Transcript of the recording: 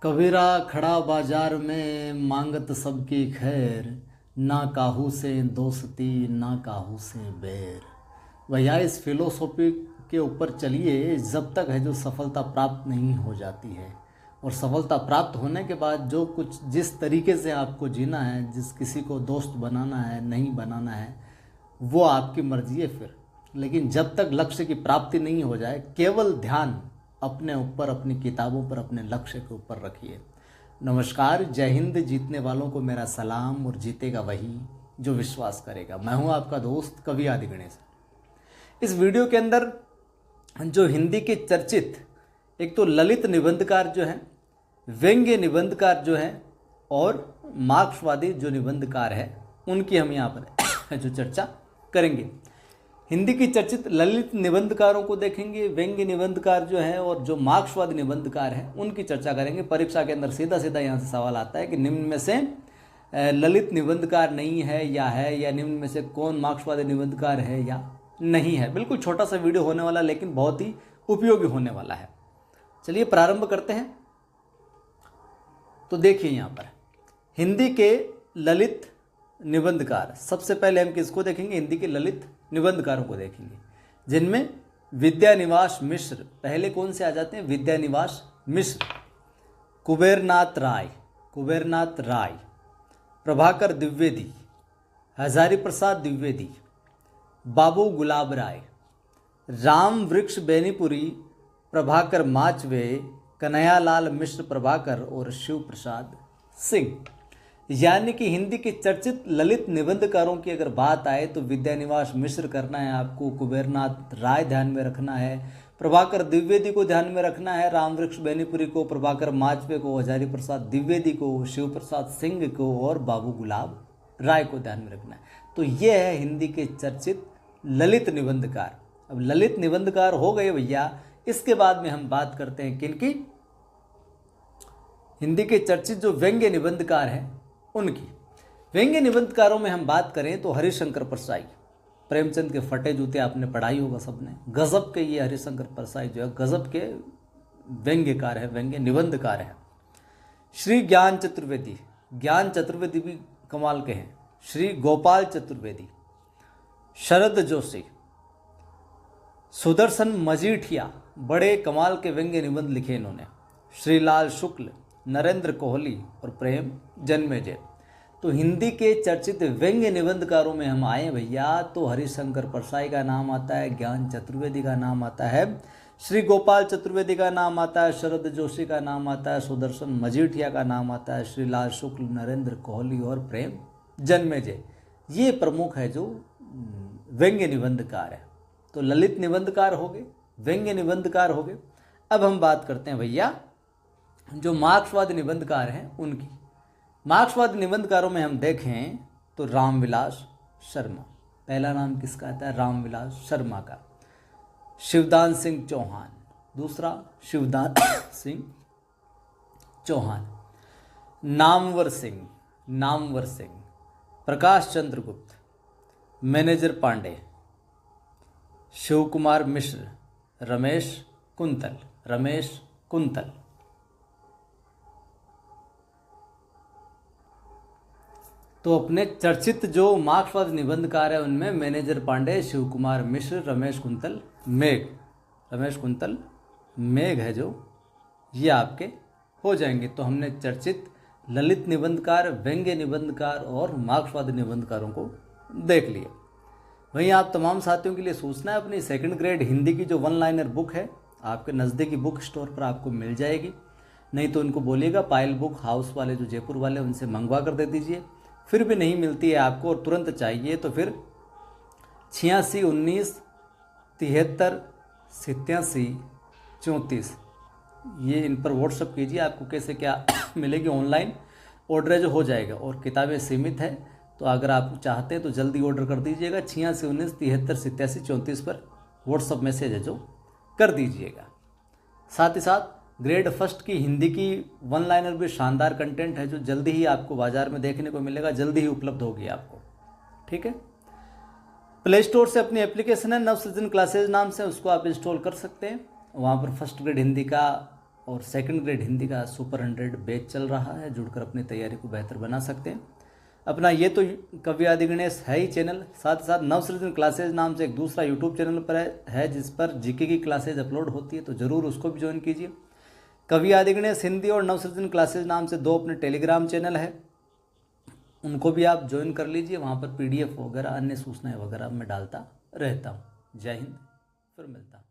कबीरा खड़ा बाजार में मांगत सबकी खैर, ना काहू से दोस्ती ना काहू से बैर। भैया इस फिलोसॉफी के ऊपर चलिए। जब तक है जो सफलता प्राप्त नहीं हो जाती है, और सफलता प्राप्त होने के बाद जो कुछ जिस तरीके से आपको जीना है, जिस किसी को दोस्त बनाना है नहीं बनाना है, वो आपकी मर्जी है फिर। लेकिन जब तक लक्ष्य की प्राप्ति नहीं हो जाए, केवल ध्यान अपने ऊपर, अपनी किताबों पर, अपने लक्ष्य के ऊपर रखिए। नमस्कार, जय हिंद। जीतने वालों को मेरा सलाम, और जीतेगा वही जो विश्वास करेगा। मैं हूं आपका दोस्त कवि आदि गणेश। इस वीडियो के अंदर जो हिंदी के चर्चित एक तो ललित निबंधकार जो हैं, व्यंग्य निबंधकार जो हैं, और मार्क्सवादी जो निबंधकार है, उनकी हम यहाँ पर जो चर्चा करेंगे। हिंदी की चर्चित ललित निबंधकारों को देखेंगे, व्यंग्य निबंधकार जो है और जो मार्क्सवादी निबंधकार हैं उनकी चर्चा करेंगे। परीक्षा के अंदर सीधा सीधा यहाँ से सवाल आता है कि निम्न में से ललित निबंधकार नहीं है या निम्न में से कौन मार्क्सवादी निबंधकार है या नहीं है। बिल्कुल छोटा सा वीडियो होने वाला, लेकिन बहुत ही उपयोगी होने वाला है। चलिए प्रारंभ करते हैं। तो देखिए यहाँ पर हिंदी के ललित निबंधकार, सबसे पहले हम किसको देखेंगे? हिंदी के ललित निबंधकारों को देखेंगे, जिनमें विद्यानिवास मिश्र पहले कौन से आ जाते हैं? विद्यानिवास मिश्र, कुबेरनाथ राय, प्रभाकर द्विवेदी, हजारी प्रसाद द्विवेदी, बाबू गुलाब राय, राम वृक्ष बेनीपुरी, प्रभाकर माचवे, कन्हैयालाल मिश्र प्रभाकर और शिव प्रसाद सिंह। यानी कि हिंदी के चर्चित ललित निबंधकारों की अगर बात आए तो विद्यानिवास मिश्र करना है आपको, कुबेरनाथ राय ध्यान में रखना है, प्रभाकर द्विवेदी को ध्यान में रखना है, राम वृक्ष बेनीपुरी को, प्रभाकर माचवे को, हजारी प्रसाद द्विवेदी को, शिव प्रसाद सिंह को और बाबू गुलाब राय को ध्यान में रखना है। तो ये है हिंदी के चर्चित ललित निबंधकार। अब ललित निबंधकार हो गए भैया, इसके बाद में हम बात करते हैं किनकी? हिंदी के चर्चित जो व्यंग्य निबंधकार हैं उनकी। व्यंग्य निबंधकारों में हम बात करें तो हरिशंकर परसाई, प्रेमचंद के फटे जूते आपने पढ़ाई होगा सबने। गजब के ये हरिशंकर परसाई जो है गजब के व्यंग्यकार है, व्यंग्य निबंधकार है। श्री ज्ञान चतुर्वेदी भी कमाल के हैं। श्री गोपाल चतुर्वेदी, शरद जोशी, सुदर्शन मजीठिया, बड़े कमाल के व्यंग्य निबंध लिखे इन्होंने। श्रीलाल शुक्ल, नरेंद्र कोहली और प्रेम जन्मेजय। तो हिंदी के चर्चित व्यंग्य निबंधकारों में हम आए भैया तो हरिशंकर परसाई का नाम आता है, ज्ञान चतुर्वेदी का नाम आता है, श्री गोपाल चतुर्वेदी का नाम आता है, शरद जोशी का नाम आता है, सुदर्शन मजीठिया का नाम आता है, श्रीलाल शुक्ल, नरेंद्र कोहली और प्रेम जन्मेजय। ये प्रमुख है जो व्यंग्य निबंधकार है। तो ललित निबंधकार हो गए, व्यंग्य निबंधकार हो गए। अब हम बात करते हैं भैया जो मार्क्सवादी निबंधकार हैं उनकी। मार्क्सवादी निबंधकारों में हम देखें तो रामविलास शर्मा, पहला नाम किसका आता है? रामविलास शर्मा का। शिवदान सिंह चौहान, दूसरा शिवदान सिंह चौहान। नामवर सिंह, प्रकाश चंद्र गुप्त, मैनेजर पांडे, शिव कुमार मिश्र, रमेश कुंतल। तो अपने चर्चित जो मार्क्सवादी निबंधकार है उनमें मैनेजर पांडे, शिव कुमार मिश्र, रमेश कुंतल मेघ है जो ये आपके हो जाएंगे। तो हमने चर्चित ललित निबंधकार, व्यंग्य निबंधकार और मार्क्सवादी निबंधकारों को देख लिया। वहीं आप तमाम साथियों के लिए सूचना है, अपनी सेकंड ग्रेड हिंदी की जो वन लाइनर बुक है आपके नज़दीकी बुक स्टोर पर आपको मिल जाएगी। नहीं तो उनको बोलिएगा पायल बुक हाउस वाले जो जयपुर वाले, उनसे मंगवा कर दे दीजिए। फिर भी नहीं मिलती है आपको और तुरंत चाहिए तो फिर 86 19 73 87 34 ये इन पर व्हाट्सअप कीजिए। आपको कैसे क्या मिलेगी, ऑनलाइन ऑर्डर जो हो जाएगा। और किताबें सीमित है, तो अगर आप चाहते हैं तो जल्दी ऑर्डर कर दीजिएगा। 86 19 73 87 34 पर व्हाट्सअप मैसेज है जो कर दीजिएगा। साथ ही साथ ग्रेड फर्स्ट की हिंदी की वन लाइनर भी शानदार कंटेंट है जो जल्दी ही आपको बाजार में देखने को मिलेगा, जल्दी ही उपलब्ध होगी आपको। ठीक है, प्ले स्टोर से अपनी एप्लीकेशन है नवसृजन क्लासेज नाम से, उसको आप इंस्टॉल कर सकते हैं। वहाँ पर फर्स्ट ग्रेड हिंदी का और सेकंड ग्रेड हिंदी का सुपर 100 बैच चल रहा है, जुड़कर अपनी तैयारी को बेहतर बना सकते हैं। अपना ये तो कवि आदि गणेश है ही चैनल, साथ ही साथ नवसृजन क्लासेज नाम से एक दूसरा यूट्यूब चैनल पर है जिस पर जीके की क्लासेज अपलोड होती है, तो ज़रूर उसको भी ज्वाइन कीजिए। कवि आदि गणेश हिंदी और नवसृजन क्लासेज नाम से 2 अपने टेलीग्राम चैनल है, उनको भी आप ज्वाइन कर लीजिए। वहाँ पर PDF वगैरह अन्य सूचनाएं वगैरह मैं डालता रहता हूँ। जय हिंद, फिर मिलता हूँ।